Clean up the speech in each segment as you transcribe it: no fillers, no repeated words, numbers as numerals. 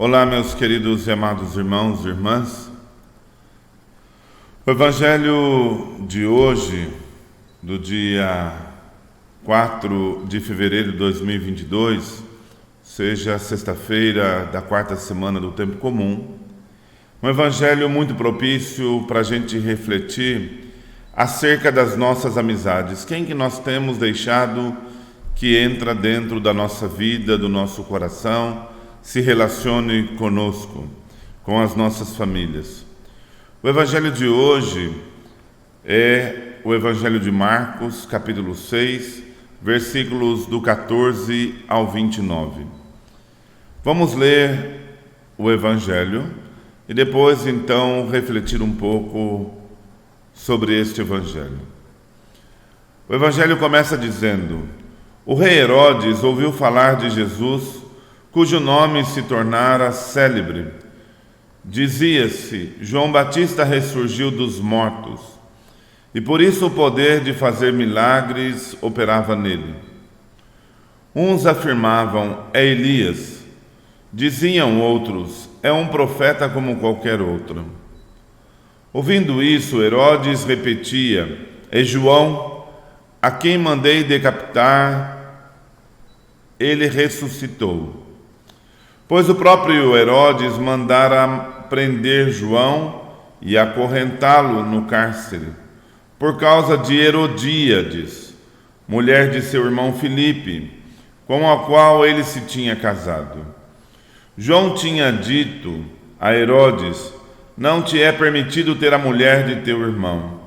Olá, meus queridos e amados irmãos e irmãs. O Evangelho de hoje, do dia 4 de fevereiro de 2022, seja sexta-feira da quarta semana do Tempo Comum, um Evangelho muito propício para a gente refletir acerca das nossas amizades. Quem que nós temos deixado que entra dentro da nossa vida, do nosso coração, se relacione conosco, com as nossas famílias. O Evangelho de hoje é o Evangelho de Marcos, capítulo 6, versículos do 14 ao 29. Vamos ler o Evangelho e depois, então, refletir um pouco sobre este Evangelho. O Evangelho começa dizendo: o rei Herodes ouviu falar de Jesus, cujo nome se tornara célebre. Dizia-se: João Batista ressurgiu dos mortos, e por isso o poder de fazer milagres operava nele. Uns afirmavam: é Elias. Diziam outros: é um profeta como qualquer outro. Ouvindo isso, Herodes repetia: é João, a quem mandei decapitar, ele ressuscitou. Pois o próprio Herodes mandara prender João e acorrentá-lo no cárcere, por causa de Herodíades, mulher de seu irmão Filipe, com a qual ele se tinha casado. João tinha dito a Herodes: não te é permitido ter a mulher de teu irmão.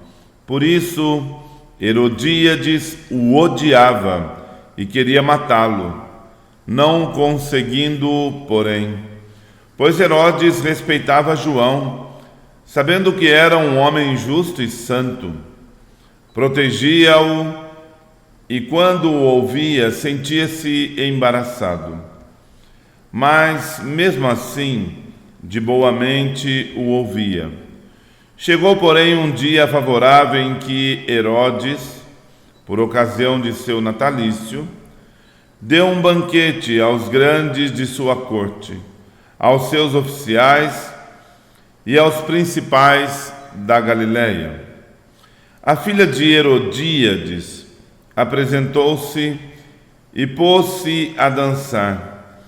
Por isso, Herodíades o odiava e queria matá-lo, não conseguindo, porém, pois Herodes respeitava João, sabendo que era um homem justo e santo. Protegia-o e, quando o ouvia, sentia-se embaraçado. Mas, mesmo assim, de boa mente o ouvia. Chegou, porém, um dia favorável em que Herodes, por ocasião de seu natalício, deu um banquete aos grandes de sua corte, aos seus oficiais e aos principais da Galiléia. A filha de Herodíades apresentou-se e pôs-se a dançar,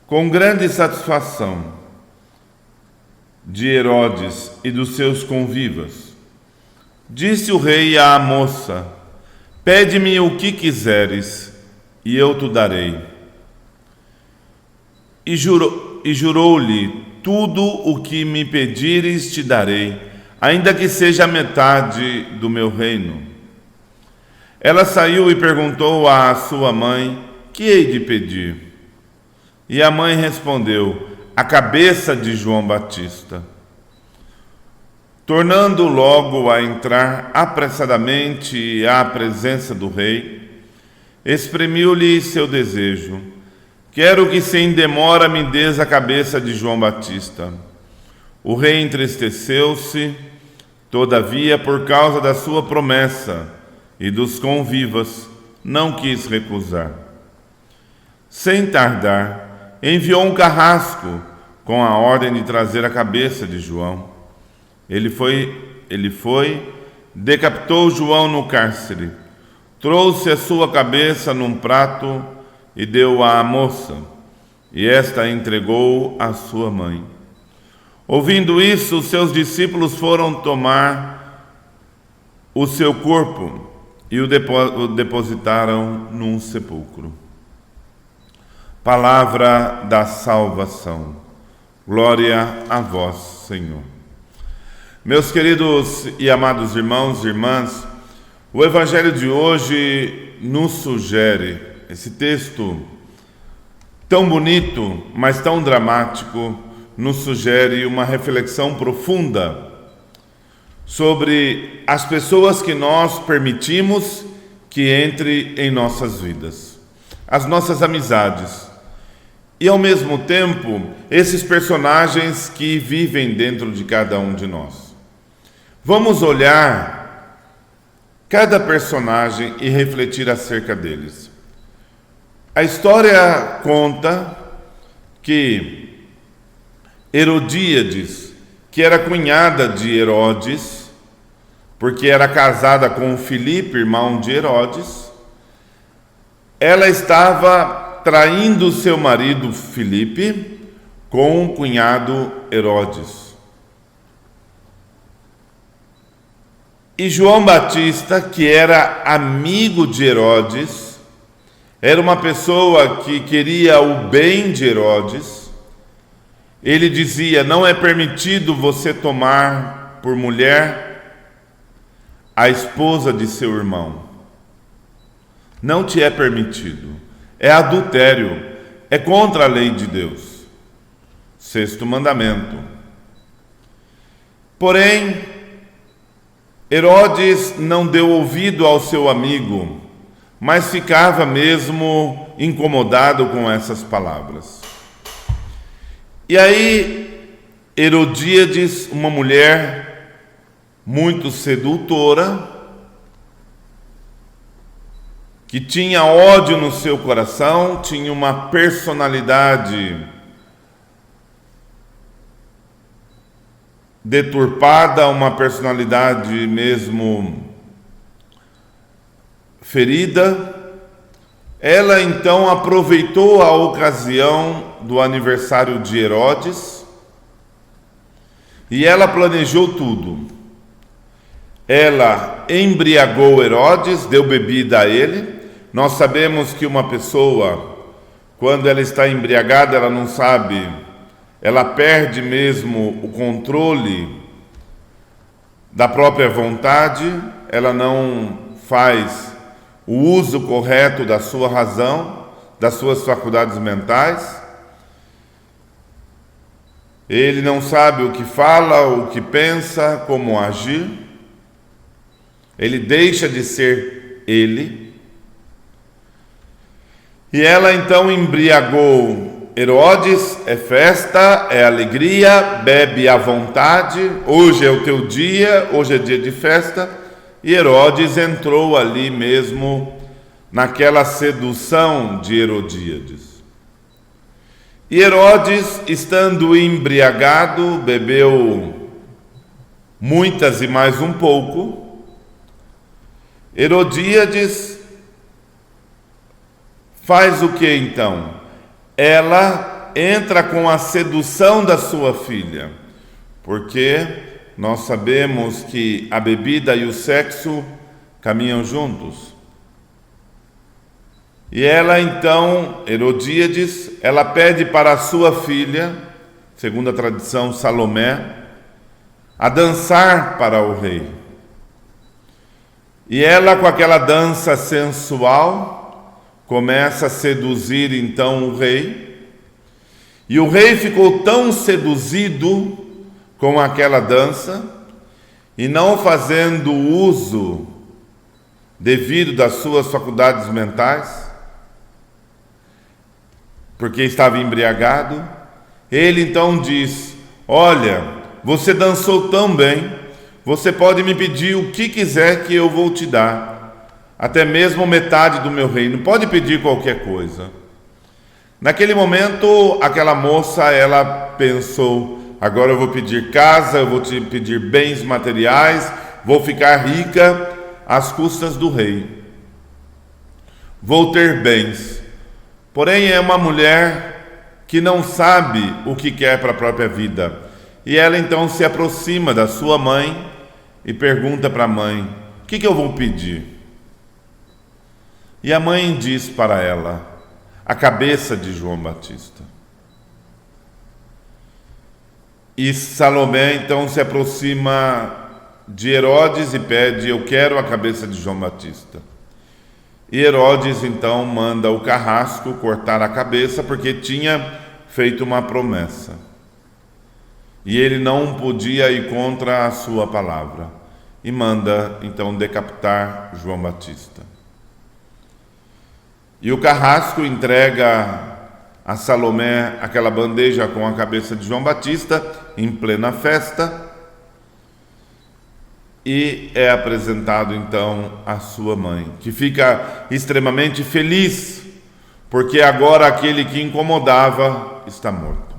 com grande satisfação de Herodes e dos seus convivas. Disse o rei à moça: pede-me o que quiseres, e eu te darei. E jurou-lhe: tudo o que me pedires te darei, ainda que seja a metade do meu reino. Ela saiu e perguntou à sua mãe: que hei de pedir? E a mãe respondeu: a cabeça de João Batista. Tornando logo a entrar apressadamente à presença do rei, exprimiu-lhe seu desejo: quero que sem demora me des a cabeça de João Batista. O rei entristeceu-se, todavia, por causa da sua promessa e dos convivas, não quis recusar. Sem tardar, enviou um carrasco com a ordem de trazer a cabeça de João. Ele foi, decapitou João no cárcere, trouxe a sua cabeça num prato e deu-a à moça, e esta a entregou à sua mãe. Ouvindo isso, seus discípulos foram tomar o seu corpo e o depositaram num sepulcro. Palavra da salvação. Glória a vós, Senhor. Meus queridos e amados irmãos e irmãs, o Evangelho de hoje nos sugere, esse texto tão bonito, mas tão dramático, nos sugere uma reflexão profunda sobre as pessoas que nós permitimos que entre em nossas vidas, as nossas amizades, e ao mesmo tempo, esses personagens que vivem dentro de cada um de nós. Vamos olhar cada personagem e refletir acerca deles. A história conta que Herodíades, que era cunhada de Herodes, porque era casada com Filipe, irmão de Herodes, ela estava traindo seu marido Filipe com o cunhado Herodes. E João Batista, que era amigo de Herodes, era uma pessoa que queria o bem de Herodes. Ele dizia: não é permitido você tomar por mulher a esposa de seu irmão. Não te é permitido. É adultério. É contra a lei de Deus. 6º mandamento. Porém, Herodes não deu ouvido ao seu amigo, mas ficava mesmo incomodado com essas palavras. E aí, Herodíades, uma mulher muito sedutora, que tinha ódio no seu coração, tinha uma personalidade deturpada, uma personalidade mesmo ferida. Ela então aproveitou a ocasião do aniversário de Herodes e ela planejou tudo. Ela embriagou Herodes, deu bebida a ele. Nós sabemos que uma pessoa, quando ela está embriagada, ela não sabe, ela perde mesmo o controle da própria vontade, ela não faz o uso correto da sua razão, das suas faculdades mentais. Ele não sabe o que fala, o que pensa, como agir. Ele deixa de ser ele. E ela então embriagou Herodes. É festa, é alegria, bebe à vontade. Hoje é o teu dia, hoje é dia de festa. E Herodes entrou ali mesmo naquela sedução de Herodíades. E Herodes, estando embriagado, bebeu muitas e mais um pouco. Herodíades faz o que então? Ela entra com a sedução da sua filha, porque nós sabemos que a bebida e o sexo caminham juntos. E ela então, Herodíades, ela pede para a sua filha, segundo a tradição Salomé, a dançar para o rei. E ela, com aquela dança sensual, começa a seduzir então o rei. E o rei ficou tão seduzido com aquela dança, e não fazendo uso devido das suas faculdades mentais, porque estava embriagado, ele então diz: olha, você dançou tão bem, você pode me pedir o que quiser que eu vou te dar, até mesmo metade do meu reino, pode pedir qualquer coisa. Naquele momento, aquela moça, ela pensou: agora eu vou pedir casa, eu vou te pedir bens materiais, vou ficar rica às custas do rei, vou ter bens. Porém, é uma mulher que não sabe o que quer para a própria vida. E ela então se aproxima da sua mãe e pergunta para a mãe: o que eu vou pedir? E a mãe diz para ela: a cabeça de João Batista. E Salomé então se aproxima de Herodes e pede: eu quero a cabeça de João Batista. E Herodes então manda o carrasco cortar a cabeça, porque tinha feito uma promessa. E ele não podia ir contra a sua palavra. E manda então decapitar João Batista. E o carrasco entrega a Salomé aquela bandeja com a cabeça de João Batista em plena festa. E é apresentado então à sua mãe, que fica extremamente feliz, porque agora aquele que incomodava está morto.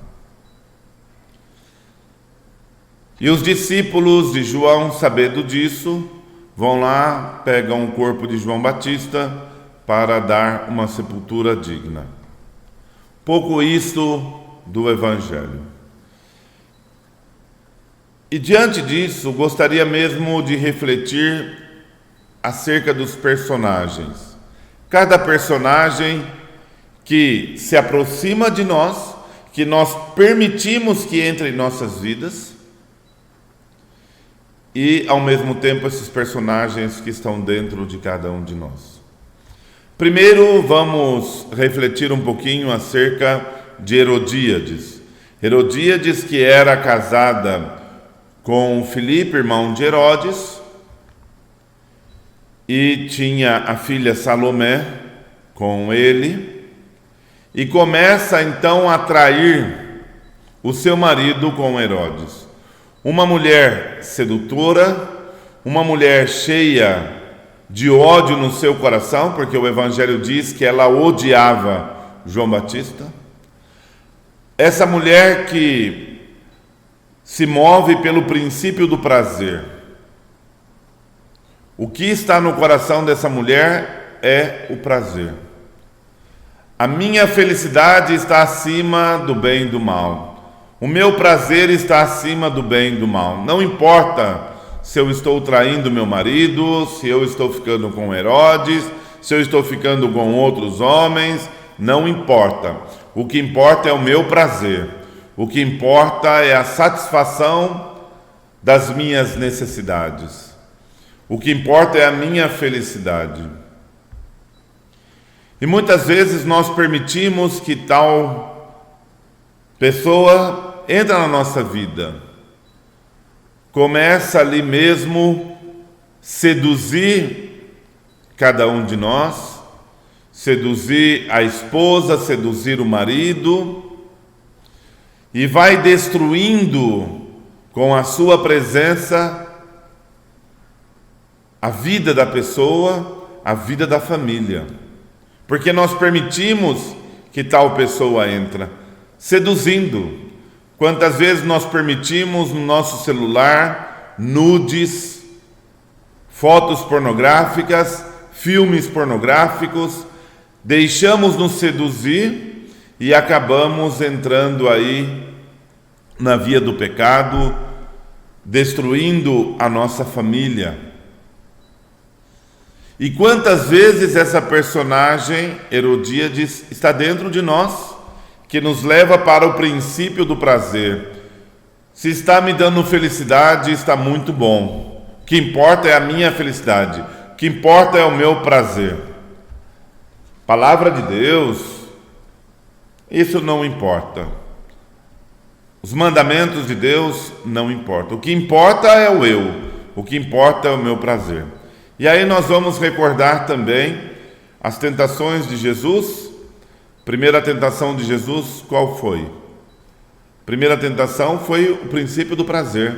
E os discípulos de João, sabendo disso, vão lá, pegam o corpo de João Batista para dar uma sepultura digna. Pouco isto do Evangelho. E diante disso, gostaria mesmo de refletir acerca dos personagens. Cada personagem que se aproxima de nós, que nós permitimos que entre em nossas vidas, e ao mesmo tempo esses personagens que estão dentro de cada um de nós. Primeiro vamos refletir um pouquinho acerca de Herodíades. Herodíades, que era casada com Filipe, irmão de Herodes, e tinha a filha Salomé com ele, e começa então a trair o seu marido com Herodes. Uma mulher sedutora, uma mulher cheia de ódio no seu coração, porque o Evangelho diz que ela odiava João Batista. Essa mulher que se move pelo princípio do prazer. O que está no coração dessa mulher é o prazer. A minha felicidade está acima do bem e do mal. O meu prazer está acima do bem e do mal. Não importa se eu estou traindo meu marido, se eu estou ficando com Herodes, se eu estou ficando com outros homens, não importa. O que importa é o meu prazer. O que importa é a satisfação das minhas necessidades. O que importa é a minha felicidade. E muitas vezes nós permitimos que tal pessoa entre na nossa vida, começa ali mesmo seduzir cada um de nós, seduzir a esposa, seduzir o marido, e vai destruindo com a sua presença a vida da pessoa, a vida da família, porque nós permitimos que tal pessoa entre, seduzindo. Quantas vezes nós permitimos no nosso celular nudes, fotos pornográficas, filmes pornográficos, deixamos nos seduzir e acabamos entrando aí na via do pecado, destruindo a nossa família. E quantas vezes essa personagem, Herodíades, está dentro de nós, que nos leva para o princípio do prazer. Se está me dando felicidade, está muito bom. O que importa é a minha felicidade. O que importa é o meu prazer. Palavra de Deus, isso não importa. Os mandamentos de Deus não importam. O que importa é o eu. O que importa é o meu prazer. E aí nós vamos recordar também as tentações de Jesus. Primeira tentação de Jesus, qual foi? Primeira tentação foi o princípio do prazer.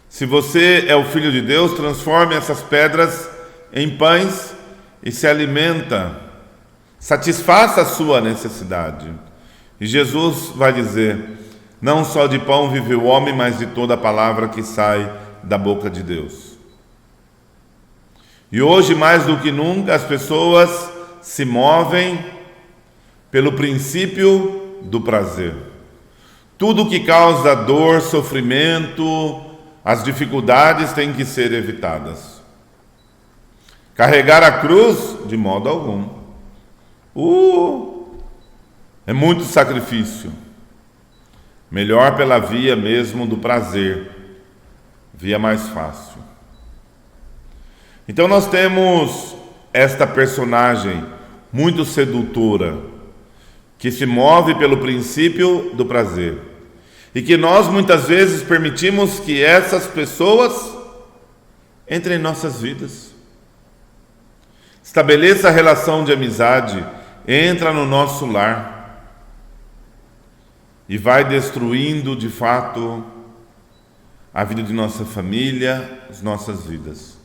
Se você é o Filho de Deus, transforme essas pedras em pães e se alimenta. Satisfaça a sua necessidade. E Jesus vai dizer: não só de pão vive o homem, mas de toda a palavra que sai da boca de Deus. E hoje, mais do que nunca, as pessoas se movem pelo princípio do prazer. Tudo que causa dor, sofrimento, as dificuldades têm que ser evitadas. Carregar a cruz, de modo algum. É muito sacrifício. Melhor pela via mesmo do prazer, via mais fácil. Então nós temos esta personagem muito sedutora, que se move pelo princípio do prazer, e que nós muitas vezes permitimos que essas pessoas entrem em nossas vidas. Estabeleça a relação de amizade, entra no nosso lar e vai destruindo de fato a vida de nossa família, as nossas vidas,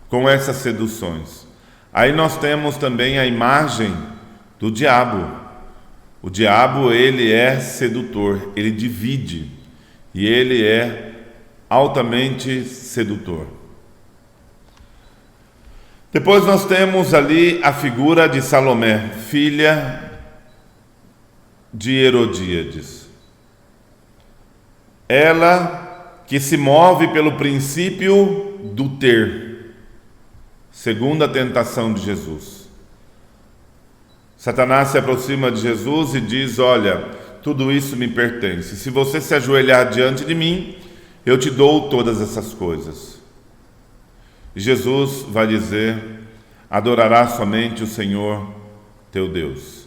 com essas seduções. Aí nós temos também a imagem do diabo. O diabo, ele é sedutor, ele divide. e ele é altamente sedutor. Depois nós temos ali a figura de Salomé, filha de Herodíades. Ela que se move pelo princípio do ter, segundo a tentação de Jesus. Satanás se aproxima de Jesus e diz: olha, tudo isso me pertence. Se você se ajoelhar diante de mim, eu te dou todas essas coisas. E Jesus vai dizer: adorarás somente o Senhor teu Deus.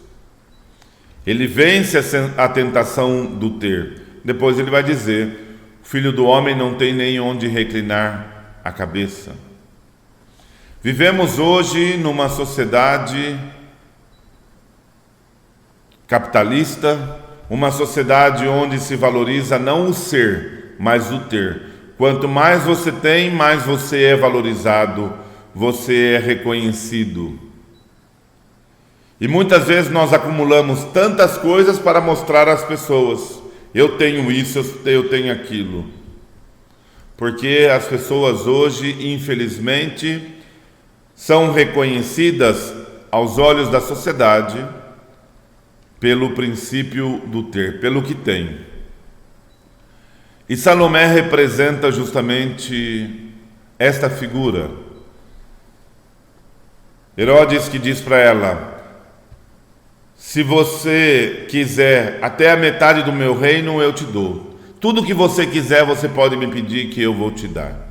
Ele vence a tentação do ter. Depois ele vai dizer: o Filho do Homem não tem nem onde reclinar a cabeça. Vivemos hoje numa sociedade capitalista, uma sociedade onde se valoriza não o ser, mas o ter. Quanto mais você tem, mais você é valorizado, você é reconhecido. E muitas vezes nós acumulamos tantas coisas para mostrar às pessoas: eu tenho isso, eu tenho aquilo. Porque as pessoas hoje, infelizmente, são reconhecidas aos olhos da sociedade pelo princípio do ter, pelo que tem. E Salomé representa justamente esta figura. Herodes que diz para ela: se você quiser até a metade do meu reino, eu te dou. Tudo que você quiser, você pode me pedir que eu vou te dar.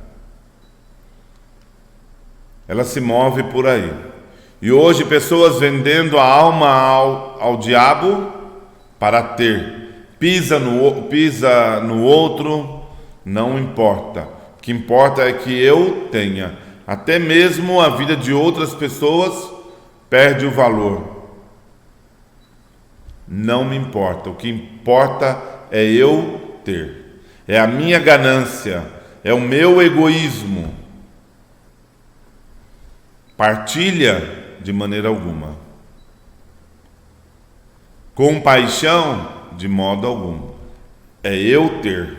Ela se move por aí. E hoje pessoas vendendo a alma ao diabo para ter. Pisa no outro, não importa. O que importa é que eu tenha. Até mesmo a vida de outras pessoas perde o valor. Não me importa. O que importa é eu ter. É a minha ganância, é o meu egoísmo. Partilha de maneira alguma. Compaixão de modo algum. É eu ter.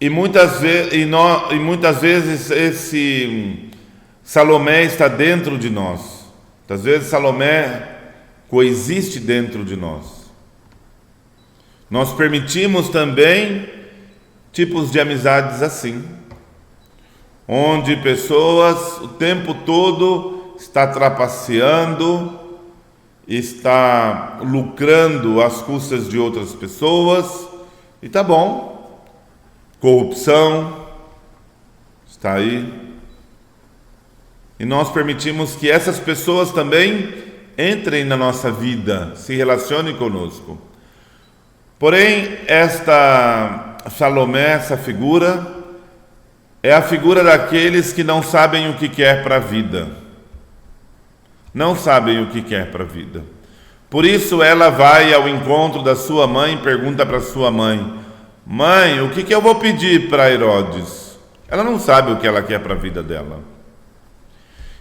E muitas vezes esse Salomé está dentro de nós. Muitas vezes Salomé coexiste dentro de nós. Nós permitimos também tipos de amizades assim, onde pessoas o tempo todo está trapaceando, está lucrando às custas de outras pessoas, e tá bom. Corrupção está aí. E nós permitimos que essas pessoas também entrem na nossa vida, se relacionem conosco. Porém, esta Salomé, essa figura, é a figura daqueles que não sabem o que quer para a vida. Não sabem o que quer para a vida. Por isso ela vai ao encontro da sua mãe e pergunta para sua mãe: mãe, o que eu vou pedir para Herodes? Ela não sabe o que ela quer para a vida dela.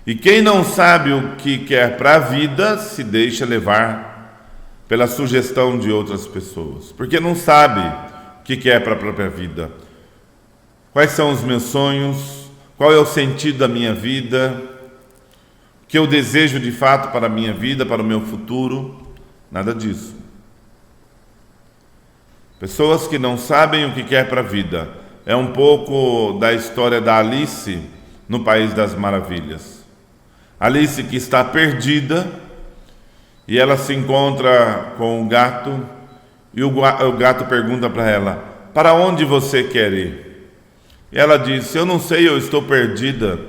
E quem não sabe o que quer para a vida se deixa levar pela sugestão de outras pessoas, porque não sabe o que quer para a própria vida. Quais são os meus sonhos? Qual é o sentido da minha vida? O que eu desejo de fato para a minha vida, para o meu futuro? Nada disso. Pessoas que não sabem o que quer para a vida. É um pouco da história da Alice no País das Maravilhas. Alice que está perdida e ela se encontra com o gato e o gato pergunta para ela: para onde você quer ir? E ela diz: eu não sei, eu estou perdida.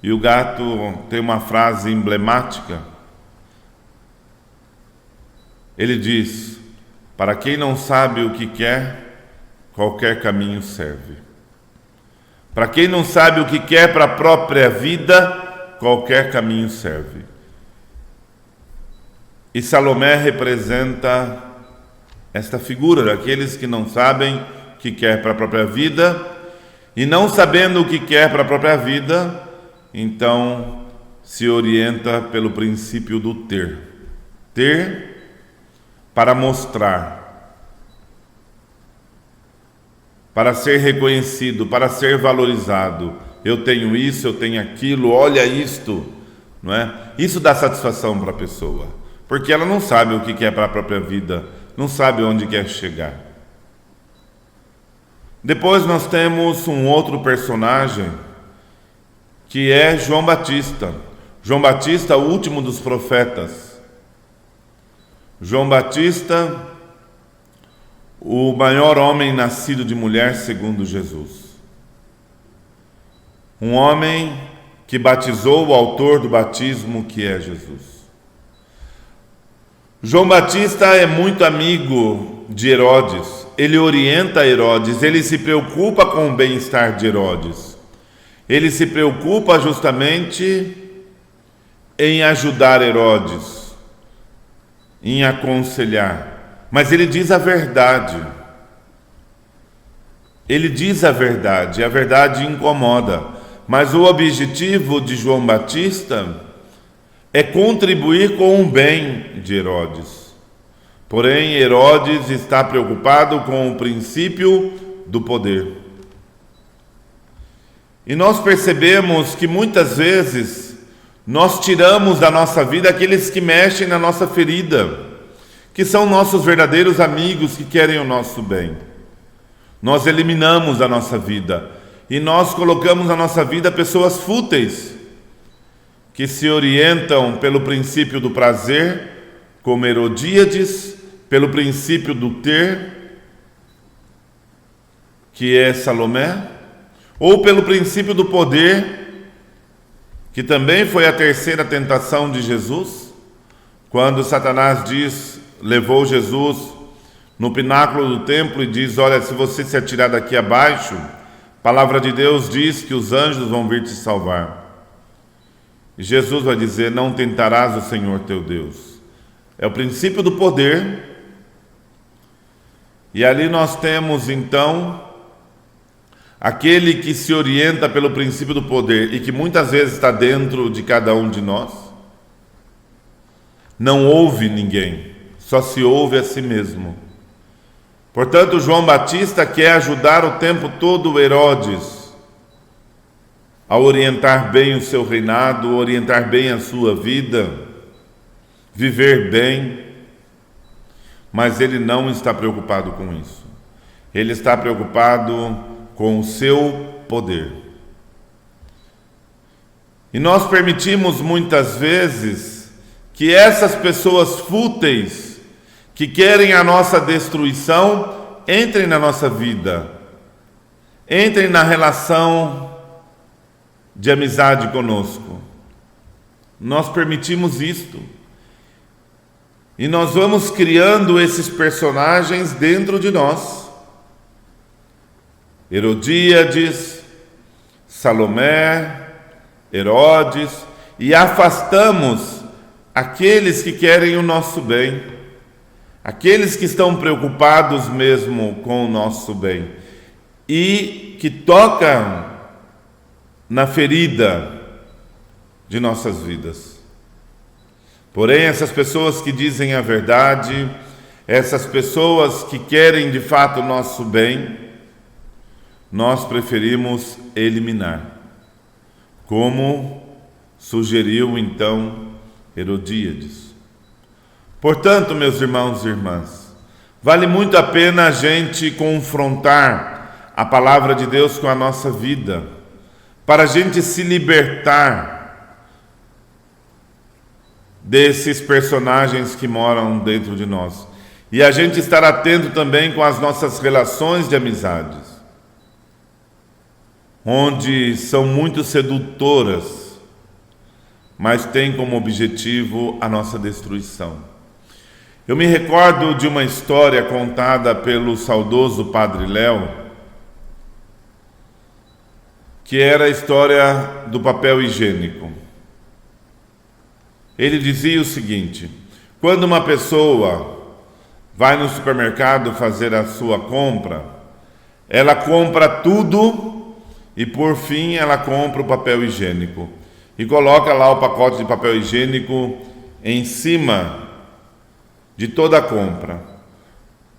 E o gato tem uma frase emblemática. Ele diz: para quem não sabe o que quer, qualquer caminho serve. Para quem não sabe o que quer para a própria vida, qualquer caminho serve. E Salomé representa esta figura daqueles que não sabem o que quer para a própria vida, e não sabendo o que quer para a própria vida, então se orienta pelo princípio do ter. Ter para mostrar. para ser reconhecido, para ser valorizado. Eu tenho isso, eu tenho aquilo, olha isto, não é? Isso dá satisfação para a pessoa, porque ela não sabe o que é para a própria vida, não sabe onde quer chegar. Depois nós temos um outro personagem, que é João Batista. João Batista, o último dos profetas. João Batista, o maior homem nascido de mulher segundo Jesus. Um homem que batizou o autor do batismo, que é Jesus. João Batista é muito amigo de Herodes. Ele orienta Herodes, ele se preocupa com o bem-estar de Herodes. Ele se preocupa justamente em ajudar Herodes, em aconselhar. Mas ele diz a verdade. Ele diz a verdade incomoda. Mas o objetivo de João Batista é contribuir com o bem de Herodes. Porém, Herodes está preocupado com o princípio do poder. E nós percebemos que muitas vezes nós tiramos da nossa vida aqueles que mexem na nossa ferida, que são nossos verdadeiros amigos que querem o nosso bem. Nós eliminamos da nossa vida e nós colocamos na nossa vida pessoas fúteis, que se orientam pelo princípio do prazer, como Herodíades, pelo princípio do ter, que é Salomé, ou pelo princípio do poder, que também foi a terceira tentação de Jesus, quando Satanás levou Jesus no pináculo do templo e diz: olha, se você se atirar daqui abaixo, a palavra de Deus diz que os anjos vão vir te salvar. E Jesus vai dizer: não tentarás o Senhor teu Deus. É o princípio do poder. E ali nós temos então aquele que se orienta pelo princípio do poder e que muitas vezes está dentro de cada um de nós. Não ouve ninguém, só se ouve a si mesmo. Portanto, João Batista quer ajudar o tempo todo Herodes a orientar bem o seu reinado, orientar bem a sua vida, viver bem, mas ele não está preocupado com isso. Ele está preocupado com o seu poder. E nós permitimos muitas vezes que essas pessoas fúteis, que querem a nossa destruição, entrem na nossa vida, entrem na relação de amizade conosco. Nós permitimos isto. E nós vamos criando esses personagens dentro de nós. Herodíades, Salomé, Herodes, e afastamos aqueles que querem o nosso bem, aqueles que estão preocupados mesmo com o nosso bem e que tocam na ferida de nossas vidas. Porém, essas pessoas que dizem a verdade, essas pessoas que querem de fato o nosso bem, nós preferimos eliminar, como sugeriu então Herodíades. Portanto, meus irmãos e irmãs, vale muito a pena a gente confrontar a palavra de Deus com a nossa vida, para a gente se libertar desses personagens que moram dentro de nós. E a gente estar atento também com as nossas relações de amizades, onde são muito sedutoras, mas têm como objetivo a nossa destruição. Eu me recordo de uma história contada pelo saudoso Padre Léo, que era a história do papel higiênico. Ele dizia o seguinte: quando uma pessoa vai no supermercado fazer a sua compra, ela compra tudo e por fim ela compra o papel higiênico e coloca lá o pacote de papel higiênico em cima de toda a compra.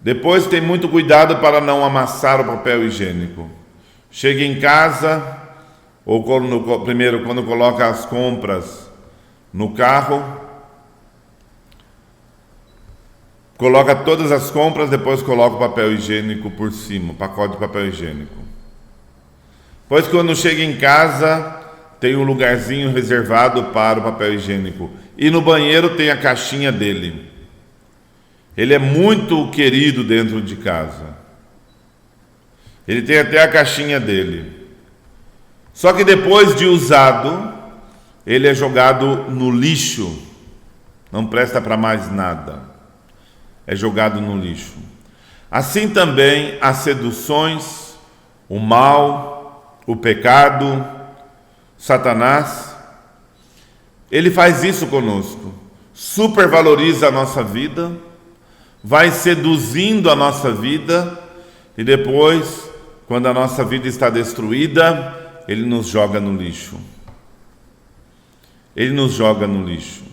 Depois tem muito cuidado para não amassar o papel higiênico. Chega em casa, ou primeiro quando coloca as compras no carro, coloca todas as compras, depois coloca o papel higiênico por cima, o pacote de papel higiênico. Depois quando chega em casa, tem um lugarzinho reservado para o papel higiênico. E no banheiro tem a caixinha dele. Ele é muito querido dentro de casa. Ele tem até a caixinha dele. Só que depois de usado, ele é jogado no lixo. Não presta para mais nada. É jogado no lixo. Assim também as seduções, o mal, o pecado, Satanás, ele faz isso conosco. Supervaloriza a nossa vida, vai seduzindo a nossa vida e depois, quando a nossa vida está destruída, ele nos joga no lixo. Ele nos joga no lixo.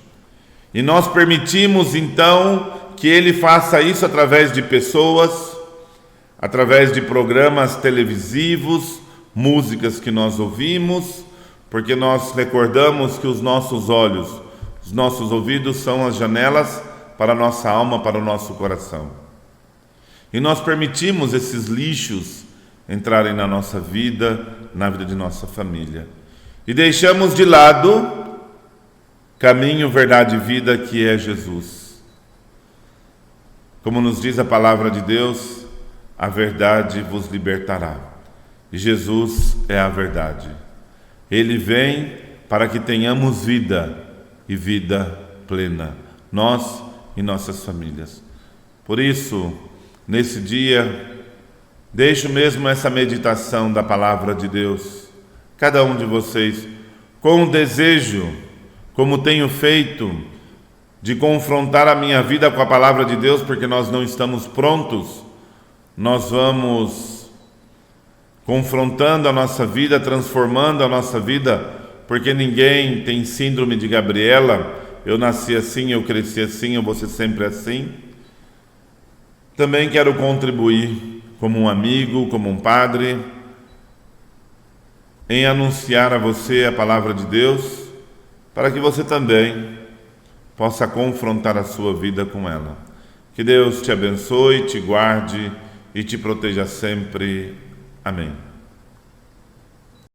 E nós permitimos então que ele faça isso através de pessoas, através de programas televisivos, músicas que nós ouvimos, porque nós recordamos que os nossos olhos, os nossos ouvidos são as janelas para a nossa alma, para o nosso coração. E nós permitimos esses lixos entrarem na nossa vida, na vida de nossa família. E deixamos de lado caminho, verdade e vida, que é Jesus. Como nos diz a palavra de Deus, a verdade vos libertará. E Jesus é a verdade. Ele vem para que tenhamos vida e vida plena, nós e nossas famílias. Por isso, nesse dia, deixo mesmo essa meditação da palavra de Deus, cada um de vocês, com o desejo, como tenho feito, de confrontar a minha vida com a palavra de Deus, porque nós não estamos prontos. Nós vamos confrontando a nossa vida, transformando a nossa vida, porque ninguém tem síndrome de Gabriela. Eu nasci assim, eu cresci assim, eu vou ser sempre assim. Também quero contribuir como um amigo, como um padre, em anunciar a você a palavra de Deus, para que você também possa confrontar a sua vida com ela. Que Deus te abençoe, te guarde e te proteja sempre. Amém.